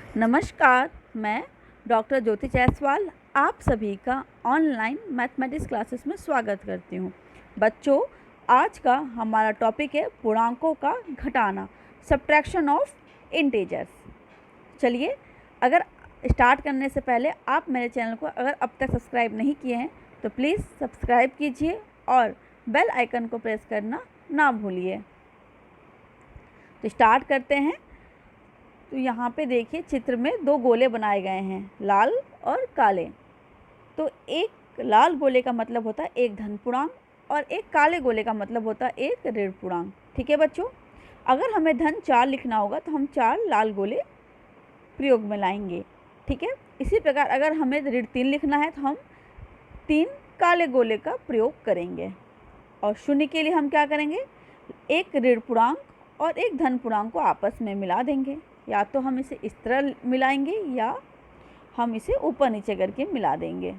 नमस्कार, मैं डॉक्टर ज्योति जायसवाल आप सभी का ऑनलाइन मैथमेटिक्स क्लासेस में स्वागत करती हूँ। बच्चों, आज का हमारा टॉपिक है पूर्णांकों का घटाना, सब्ट्रैक्शन ऑफ इंटीजर्स। चलिए, अगर स्टार्ट करने से पहले आप मेरे चैनल को अगर अब तक सब्सक्राइब नहीं किए हैं तो प्लीज़ सब्सक्राइब कीजिए और बेल आइकन को प्रेस करना ना भूलिए। तो स्टार्ट करते हैं। तो यहाँ पे देखिए, चित्र में दो गोले बनाए गए हैं, लाल और काले। तो एक लाल गोले का मतलब होता है एक धन पूर्णांक और एक काले गोले का मतलब होता है एक ऋण पूर्णांक। ठीक है बच्चों, अगर हमें धन 4 लिखना होगा तो हम 4 लाल गोले प्रयोग में लाएंगे। ठीक है, इसी प्रकार अगर हमें ऋण 3 लिखना है तो हम 3 काले गोले का प्रयोग करेंगे। और शून्य के लिए हम क्या करेंगे, एक ऋण पूर्णांक और एक धन पूर्णांक को आपस में मिला देंगे। या तो हम इसे इस तरह मिलाएंगे या हम इसे ऊपर नीचे करके मिला देंगे।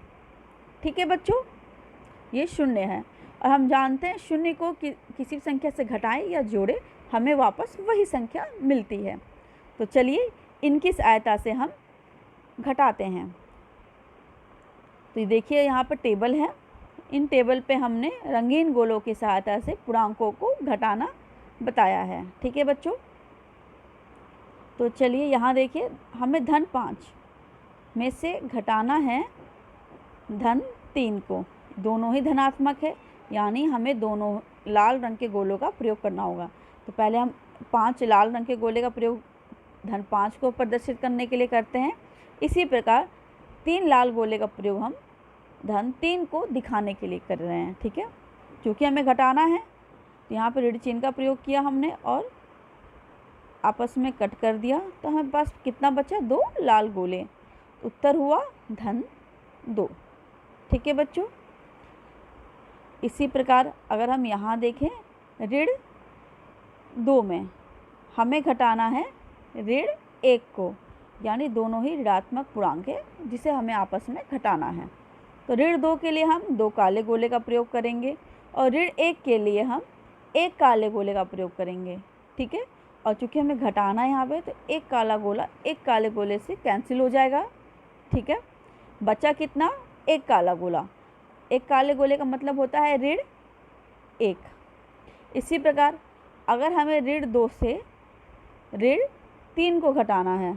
ठीक है बच्चों, ये शून्य है और हम जानते हैं शून्य को किसी संख्या से घटाएं या जोड़ें हमें वापस वही संख्या मिलती है। तो चलिए इनकी सहायता से हम घटाते हैं। तो देखिए, यहाँ पर टेबल है। इन टेबल पे हमने रंगीन गोलों की सहायता से पूर्णांकों को घटाना बताया है। ठीक है बच्चों, तो चलिए यहाँ देखिए, हमें धन 5 में से घटाना है धन 3 को। दोनों ही धनात्मक है, यानी हमें दोनों लाल रंग के गोलों का प्रयोग करना होगा। तो पहले हम 5 लाल रंग के गोले का प्रयोग धन 5 को प्रदर्शित करने के लिए करते हैं। इसी प्रकार 3 लाल गोले का प्रयोग हम धन 3 को दिखाने के लिए कर रहे हैं। ठीक है, क्योंकि हमें घटाना है तो यहाँ पर ऋण चिन्ह का प्रयोग किया हमने और आपस में कट कर दिया। तो हमारे पास कितना बचा, 2 लाल गोले। उत्तर हुआ धन 2। ठीक है बच्चों, इसी प्रकार अगर हम यहाँ देखें, ऋण 2 में हमें घटाना है ऋण 1 को, यानी दोनों ही ऋणात्मक पूर्णांक है जिसे हमें आपस में घटाना है। तो ऋण 2 के लिए हम 2 काले गोले का प्रयोग करेंगे और ऋण 1 के लिए हम 1 काले गोले का प्रयोग करेंगे। ठीक है, और चूँकि हमें घटाना है यहाँ पे तो एक काला गोला एक काले गोले से कैंसिल हो जाएगा। ठीक है, बचा कितना, एक काला गोला। एक काले गोले का मतलब होता है ऋण 1। इसी प्रकार अगर हमें ऋण 2 से ऋण 3 को घटाना है,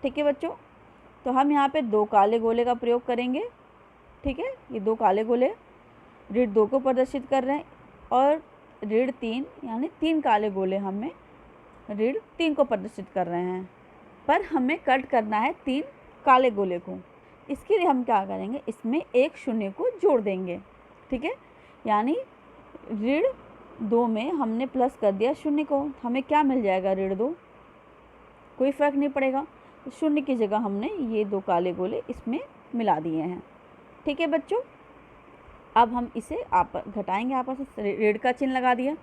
ठीक है बच्चों, तो हम यहाँ पे 2 काले गोले का प्रयोग करेंगे। ठीक है, ये 2 काले गोले ऋण 2 को प्रदर्शित कर रहे हैं और ऋण 3 यानी 3 काले गोले हमें ऋण 3 को प्रदर्शित कर रहे हैं, पर हमें कट करना है 3 काले गोले को। इसके लिए हम क्या करेंगे, इसमें एक शून्य को जोड़ देंगे। ठीक है, यानी ऋण 2 में हमने प्लस कर दिया शून्य को, हमें क्या मिल जाएगा, ऋण 2। कोई फ़र्क नहीं पड़ेगा, शून्य की जगह हमने ये 2 काले गोले इसमें मिला दिए हैं। ठीक है बच्चों, अब हम इसे घटाएंगे, आपस में ऋण का चिन्ह लगा दिया।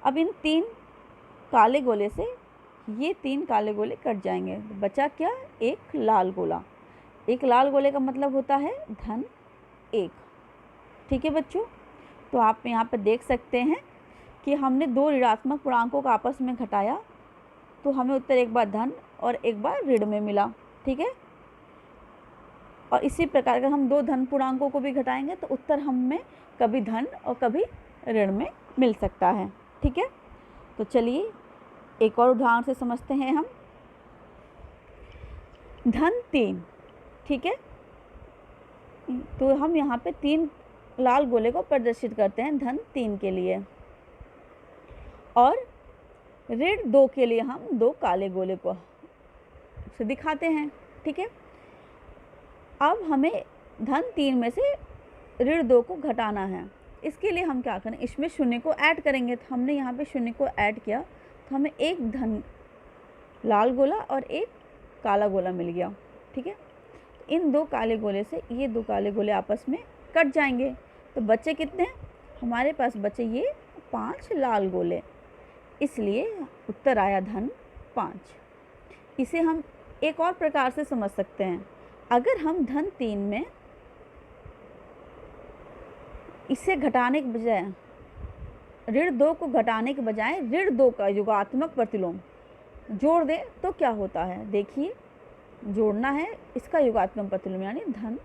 अब इन 3 काले गोले से ये 3 काले गोले कट जाएंगे, बचा क्या, एक लाल गोला। एक लाल गोले का मतलब होता है धन 1। ठीक है बच्चों, तो आप यहाँ पर देख सकते हैं कि हमने 2 ऋणात्मक पूर्णांकों को आपस में घटाया तो हमें उत्तर एक बार धन और एक बार ऋण में मिला। ठीक है, और इसी प्रकार अगर हम 2 धन पूर्णांकों को भी घटाएंगे तो उत्तर हमें कभी धन और कभी ऋण में मिल सकता है। ठीक है, तो चलिए एक और उदाहरण से समझते हैं हम। धन 3, ठीक है, तो हम यहाँ पे 3 लाल गोले को प्रदर्शित करते हैं धन 3 के लिए और ऋण 2 के लिए हम 2 काले गोले को से दिखाते हैं। ठीक है, अब हमें धन 3 में से ऋण 2 को घटाना है। इसके लिए हम क्या करें, इसमें शून्य को ऐड करेंगे। तो हमने यहाँ पे शून्य को ऐड किया तो हमें एक धन लाल गोला और एक काला गोला मिल गया। ठीक है, इन 2 काले गोले से ये 2 काले गोले आपस में कट जाएंगे। तो बचे कितने, हमारे पास बचे ये 5 लाल गोले, इसलिए उत्तर आया धन 5। इसे हम एक और प्रकार से समझ सकते हैं। अगर हम धन 3 में इसे घटाने के बजाय ऋण 2 को घटाने के बजाय ऋण 2 का योगात्मक प्रतिलोम जोड़ दें तो क्या होता है, देखिए जोड़ना है इसका योगात्मक प्रतिलोम यानी धन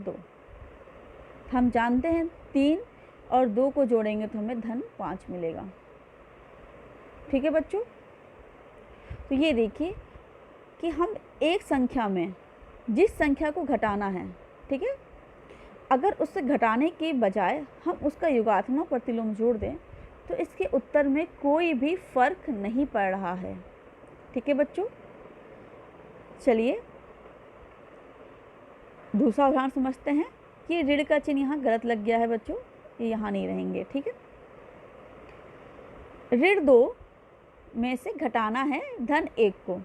2। हम जानते हैं 3 और 2 को जोड़ेंगे तो हमें धन 5 मिलेगा। ठीक है बच्चों, तो ये देखिए कि हम एक संख्या में जिस संख्या को घटाना है, ठीक है, अगर उससे घटाने के बजाय हम उसका योगात्मक प्रतिलोम जोड़ दें तो इसके उत्तर में कोई भी फर्क नहीं पड़ रहा है। ठीक है बच्चों, चलिए दूसरा उदाहरण समझते हैं कि ऋण का चिन्ह यहाँ गलत लग गया है बच्चों, ये यहाँ नहीं रहेंगे। ठीक है, ऋण 2 में से घटाना है धन 1 को।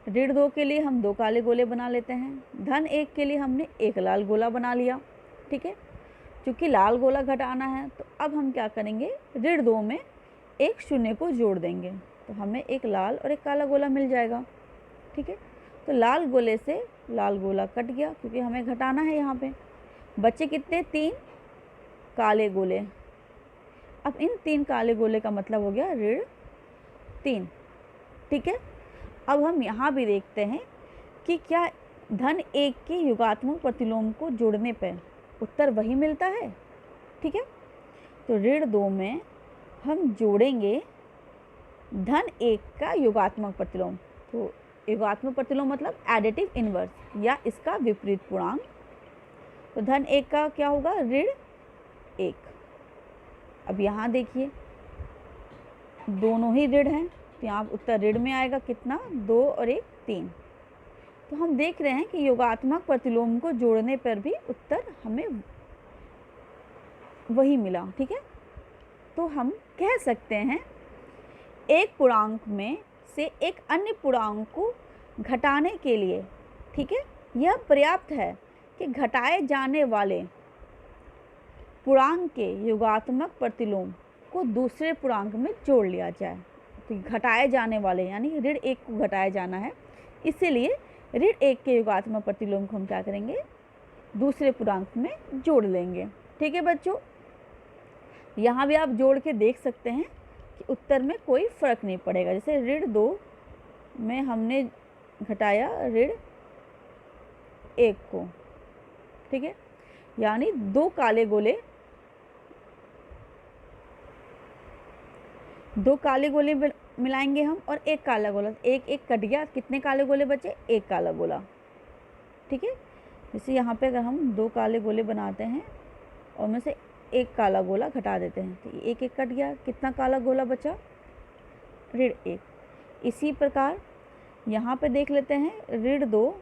ऋण 2 के लिए हम 2 काले गोले बना लेते हैं, धन 1 के लिए हमने 1 लाल गोला बना लिया। ठीक है, क्योंकि लाल गोला घटाना है तो अब हम क्या करेंगे, ऋण 2 में एक शून्य को जोड़ देंगे तो हमें एक लाल और एक काला गोला मिल जाएगा। ठीक है, तो लाल गोले से लाल गोला कट गया क्योंकि हमें घटाना है यहाँ पे। बचे कितने, 3 काले गोले। अब इन 3 काले गोले का मतलब हो गया ऋण 3। ठीक है, अब हम यहाँ भी देखते हैं कि क्या धन 1 के योगात्मक प्रतिलोम को जोड़ने पर उत्तर वही मिलता है। ठीक है, तो ऋण 2 में हम जोड़ेंगे धन 1 का योगात्मक प्रतिलोम। तो योगात्मक प्रतिलोम मतलब एडिटिव इन्वर्स या इसका विपरीत पूर्णांक। तो धन 1 का क्या होगा, ऋण 1। अब यहाँ देखिए दोनों ही ऋण हैं तो यहाँ उत्तर ऋण में आएगा कितना, 2 और 1 3। तो हम देख रहे हैं कि योगात्मक प्रतिलोम को जोड़ने पर भी उत्तर हमें वही मिला। ठीक है, तो हम कह सकते हैं एक पूर्णांक में से एक अन्य पूर्णांक को घटाने के लिए, ठीक है, यह पर्याप्त है कि घटाए जाने वाले पूर्णांक के योगात्मक प्रतिलोम को दूसरे पूर्णांक में जोड़ लिया जाए। तो घटाए जाने वाले यानी ऋण 1 को घटाया जाना है, इसीलिए ऋण 1 के योगात्मक प्रतिलोम को हम क्या करेंगे, दूसरे पूर्णांक में जोड़ लेंगे। ठीक है बच्चों, यहाँ भी आप जोड़ के देख सकते हैं कि उत्तर में कोई फर्क नहीं पड़ेगा। जैसे ऋण 2 में हमने घटाया ऋण 1 को, ठीक है, यानी 2 काले गोले मिलाएंगे हम और 1 काला गोला, 1 कट गया, कितने काले गोले बचे, 1 काला गोला। ठीक है, जैसे यहाँ पे अगर हम 2 काले गोले बनाते हैं और उनमें से 1 काला गोला घटा देते हैं तो 1 कट गया, कितना काला गोला बचा, ऋण 1। इसी प्रकार यहाँ पे देख लेते हैं ऋण 2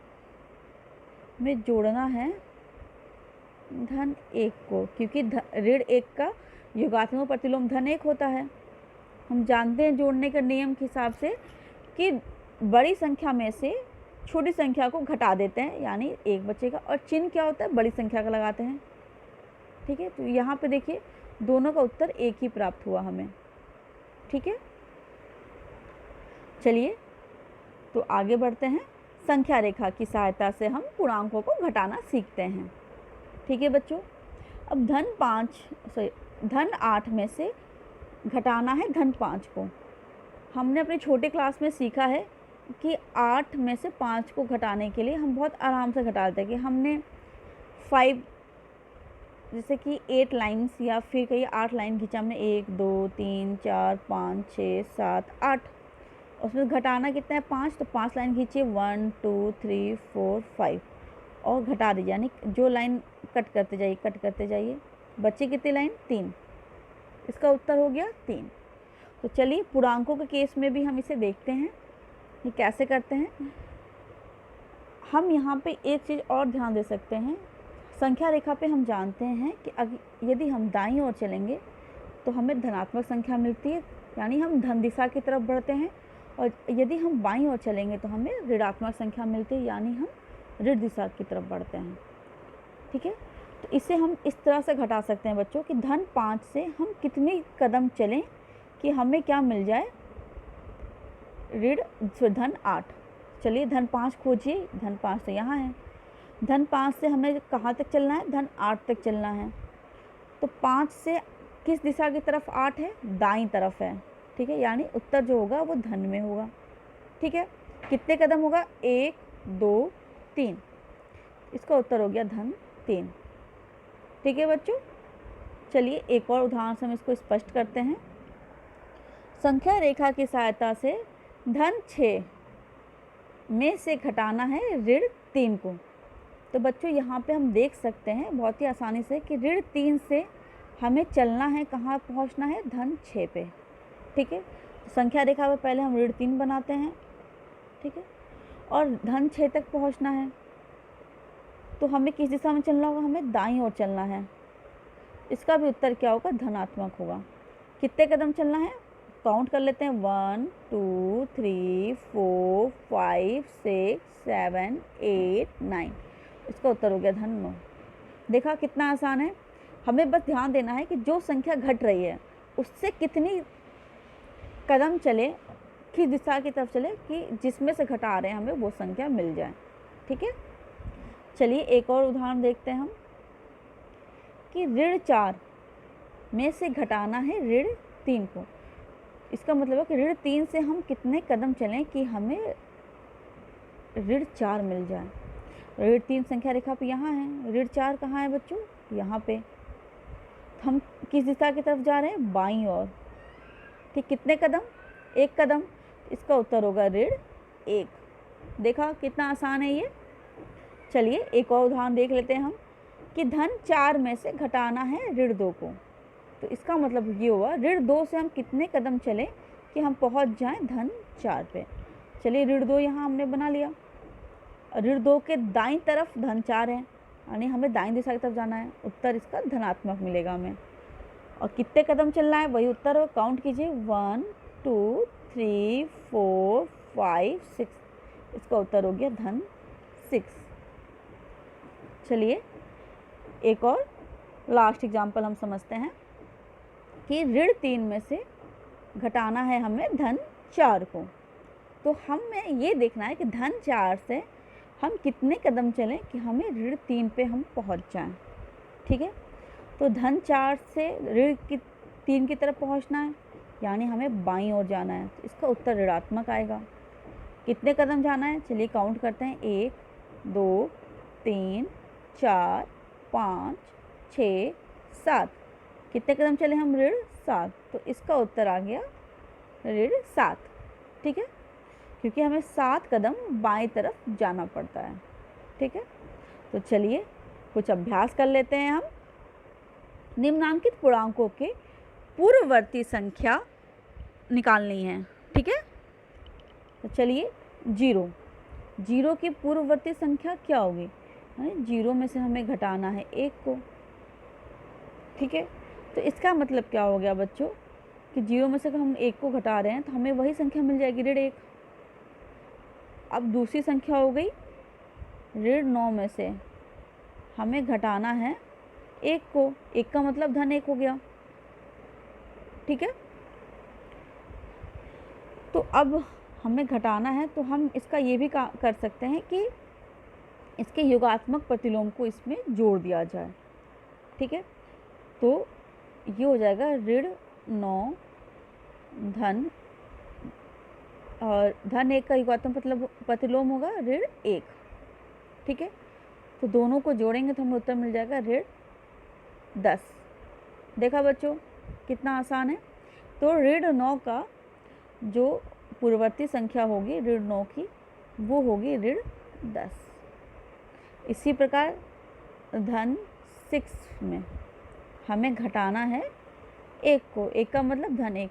में जोड़ना है धन 1 को, क्योंकि ऋण 1 का योगात्मक प्रतिलोम धन 1 होता है। हम जानते हैं जोड़ने के नियम के हिसाब से कि बड़ी संख्या में से छोटी संख्या को घटा देते हैं यानी 1 बचेगा, और चिन्ह क्या होता है, बड़ी संख्या का लगाते हैं। ठीक है, तो यहाँ पे देखिए दोनों का उत्तर 1 ही प्राप्त हुआ हमें। ठीक है, चलिए तो आगे बढ़ते हैं। संख्या रेखा की सहायता से हम पूर्णांकों को घटाना सीखते हैं। ठीक है बच्चों, अब धन 8 में से घटाना है धन 5 को। हमने अपने छोटे क्लास में सीखा है कि 8 में से 5 को घटाने के लिए हम बहुत आराम से घटा देते हैं कि हमने 5 जैसे कि 8 लाइन्स या फिर कहीं 8 लाइन खींचा हमने, 1 2 3 4 5 6 7 8, उसमें घटाना कितना है 5, तो 5 लाइन खींचिए 1 2 3 4 5 और घटा दीजिए, यानी जो लाइन कट करते जाइए, बच्चे कितनी लाइन, 3। इसका उत्तर हो गया 3। तो चलिए पूर्णांकों के केस में भी हम इसे देखते हैं ये कैसे करते हैं। हम यहाँ पे एक चीज़ और ध्यान दे सकते हैं, संख्या रेखा पे हम जानते हैं कि यदि हम दाईं ओर चलेंगे तो हमें धनात्मक संख्या मिलती है, यानी हम धन दिशा की तरफ बढ़ते हैं, और यदि हम बाईं ओर चलेंगे तो हमें ऋणात्मक संख्या मिलती है, यानी हम ऋण दिशा की तरफ बढ़ते हैं। ठीक है, तो इसे हम इस तरह से घटा सकते हैं बच्चों कि धन 5 से हम कितने कदम चलें कि हमें क्या मिल जाए, धन 8। चलिए धन 5 खोजिए, धन 5 तो यहाँ है, धन 5 से हमें कहाँ तक चलना है, धन 8 तक चलना है। तो 5 से किस दिशा की तरफ 8 है, दाईं तरफ है। ठीक है, यानी उत्तर जो होगा वो धन में होगा। ठीक है, कितने कदम होगा, 1 2 3। इसका उत्तर हो गया धन 3। ठीक है बच्चों, चलिए एक और उदाहरण से हम इसको स्पष्ट करते हैं। संख्या रेखा की सहायता से धन 6 में से घटाना है ऋण 3 को। तो बच्चों यहाँ पे हम देख सकते हैं बहुत ही आसानी से कि ऋण 3 से हमें चलना है, कहाँ पहुँचना है, धन 6 पे। ठीक है, संख्या रेखा पर पहले हम ऋण 3 बनाते हैं, ठीक है, और धन 6 तक पहुँचना है। तो हमें किस दिशा में चलना होगा, हमें दाईं ओर चलना है। इसका भी उत्तर क्या होगा, धनात्मक होगा। कितने कदम चलना है, काउंट कर लेते हैं, 1 2 3 4 5 6 7 8 9। इसका उत्तर हो गया धन 9। देखा कितना आसान है। हमें बस ध्यान देना है कि जो संख्या घट रही है उससे कितनी कदम चले, किस दिशा की तरफ चले कि जिसमें से घटा रहे हैं हमें वो संख्या मिल जाए। ठीक है, चलिए एक और उदाहरण देखते हैं हम कि ऋण 4 में से घटाना है ऋण 3 को। इसका मतलब है कि ऋण 3 से हम कितने कदम चलें कि हमें ऋण 4 मिल जाए। ऋण 3 संख्या रेखा पे यहाँ है, ऋण 4 कहाँ है बच्चों, यहाँ पे। हम किस दिशा की तरफ जा रहे हैं, बाईं ओर। ठीक, कितने कदम, 1 कदम। इसका उत्तर होगा ऋण 1। देखा कितना आसान है ये। चलिए एक और उदाहरण देख लेते हैं हम कि धन 4 में से घटाना है ऋण 2 को। तो इसका मतलब ये हुआ ऋण 2 से हम कितने कदम चलें कि हम पहुंच जाएं धन 4 पे। चलिए ऋण 2 यहाँ हमने बना लिया। ऋण 2 के दाईं तरफ धन 4 है, यानी हमें दाईं दिशा की तरफ जाना है। उत्तर इसका धनात्मक मिलेगा हमें। और कितने कदम चलना है वही उत्तर हो, काउंट कीजिए, 1 2 3 4 5 6। इसका उत्तर हो गया धन 6। चलिए एक और लास्ट एग्जाम्पल हम समझते हैं कि ऋण 3 में से घटाना है हमें धन 4 को। तो हमें ये देखना है कि धन 4 से हम कितने कदम चलें कि हमें ऋण 3 पे हम पहुंच जाएं। ठीक है, तो धन 4 से ऋण 3 की तरफ पहुंचना है, यानी हमें बाईं ओर जाना है। तो इसका उत्तर ऋणात्मक आएगा। कितने कदम जाना है, चलिए काउंट करते हैं, 1 2 3 4 5 6 7। कितने कदम चले हम, ऋण 7। तो इसका उत्तर आ गया ऋण 7। ठीक है, क्योंकि हमें 7 कदम बाईं तरफ जाना पड़ता है। ठीक है, तो चलिए कुछ अभ्यास कर लेते हैं हम। निम्नांकित पूर्णांकों के पूर्ववर्ती संख्या निकालनी है। ठीक है, तो चलिए 0 की पूर्ववर्ती संख्या क्या होगी, 0 में से हमें घटाना है 1 को। ठीक है, तो इसका मतलब क्या हो गया बच्चों कि 0 में से हम 1 को घटा रहे हैं तो हमें वही संख्या मिल जाएगी, ऋण 1। अब दूसरी संख्या हो गई ऋण 9 में से हमें घटाना है 1 को। 1 का मतलब धन 1 हो गया। ठीक है, तो अब हमें घटाना है तो हम इसका ये भी कर सकते हैं कि इसके योगात्मक प्रतिलोम को इसमें जोड़ दिया जाए। ठीक है, तो ये हो जाएगा ऋण 9 धन, और धन 1 का योगात्मक प्रतिलोम होगा ऋण 1। ठीक है, तो दोनों को जोड़ेंगे तो हमें उत्तर मिल जाएगा ऋण 10। देखा बच्चों कितना आसान है। तो ऋण 9 का जो पूर्ववर्ती संख्या होगी ऋण 9 की, वो होगी ऋण 10। इसी प्रकार धन 6 में हमें घटाना है 1 को। 1 का मतलब धन 1।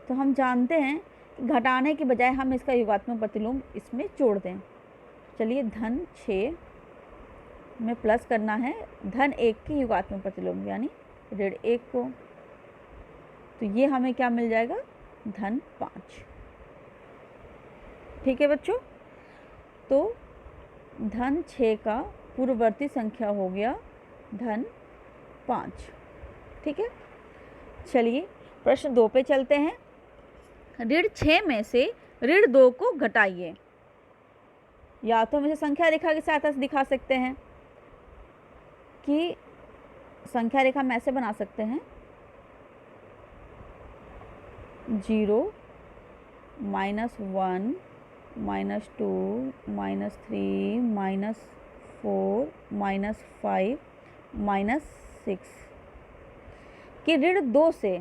तो हम जानते हैं कि घटाने की बजाय हम इसका योगात्मक प्रतिलोम इसमें जोड़ दें। चलिए धन 6 में प्लस करना है धन 1 की योगात्मक प्रतिलोम यानी ऋण 1 को। तो ये हमें क्या मिल जाएगा, धन 5। ठीक है बच्चों, तो धन 6 का पूर्ववर्ती संख्या हो गया धन 5। ठीक है, चलिए प्रश्न 2 पे चलते हैं। ऋण 6 में से ऋण 2 को घटाइए। या तो हम इसे संख्या रेखा की सहायता से दिखा सकते हैं कि संख्या रेखा हम ऐसे बना सकते हैं, 0 -1 -2 -3 -4 -5 -6 कि ऋण 2 से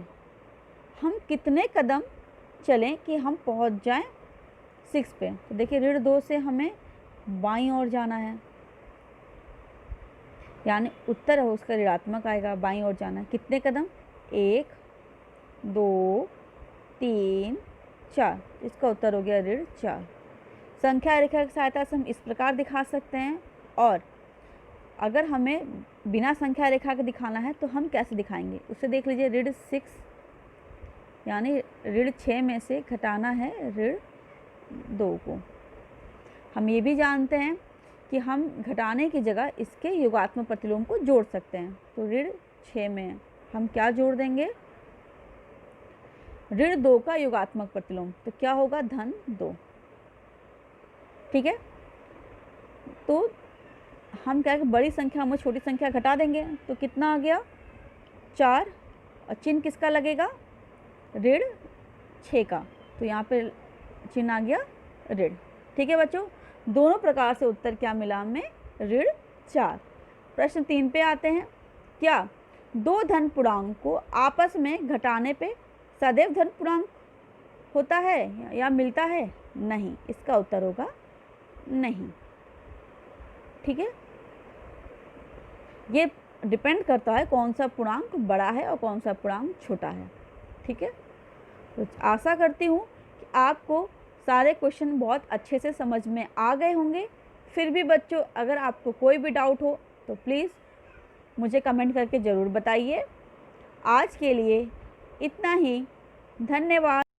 हम कितने कदम चलें कि हम पहुंच जाएं 6 पे। तो देखिए ऋण 2 से हमें बाईं ओर जाना है, यानी उत्तर है उसका ऋणात्मक आएगा, बाईं ओर जाना है। कितने कदम? 1 2 3 4, इसका उत्तर हो गया ऋण 4। संख्या रेखा की सहायता से हम इस प्रकार दिखा सकते हैं, और अगर हमें बिना संख्या रेखा के दिखाना है तो हम कैसे दिखाएंगे उसे देख लीजिए। ऋण 6 यानी ऋण 6 में से घटाना है ऋण 2 को। हम ये भी जानते हैं कि हम घटाने की जगह इसके योगात्मक प्रतिलोम को जोड़ सकते हैं। तो ऋण 6 में हम क्या जोड़ देंगे? ऋण 2 का योगात्मक प्रतिलोम, तो क्या होगा? -2। ठीक है, तो हम क्या है, बड़ी संख्या में छोटी संख्या घटा देंगे, तो कितना आ गया? 4, और चिन्ह किसका लगेगा? ऋण 6 का, तो यहाँ पे चिन्ह आ गया ऋण। ठीक है बच्चों, दोनों प्रकार से उत्तर क्या मिला हमें? ऋण 4। प्रश्न 3 पे आते हैं। क्या दो धन पूर्णांक को आपस में घटाने पे सदैव धन पूर्णांक होता है या मिलता है? नहीं, इसका उत्तर होगा नहीं। ठीक है, ये डिपेंड करता है कौन सा पूर्णांक बड़ा है और कौन सा पूर्णांक छोटा है। ठीक है, तो आशा करती हूँ कि आपको सारे क्वेश्चन बहुत अच्छे से समझ में आ गए होंगे। फिर भी बच्चों, अगर आपको कोई भी डाउट हो तो प्लीज़ मुझे कमेंट करके ज़रूर बताइए। आज के लिए इतना ही, धन्यवाद।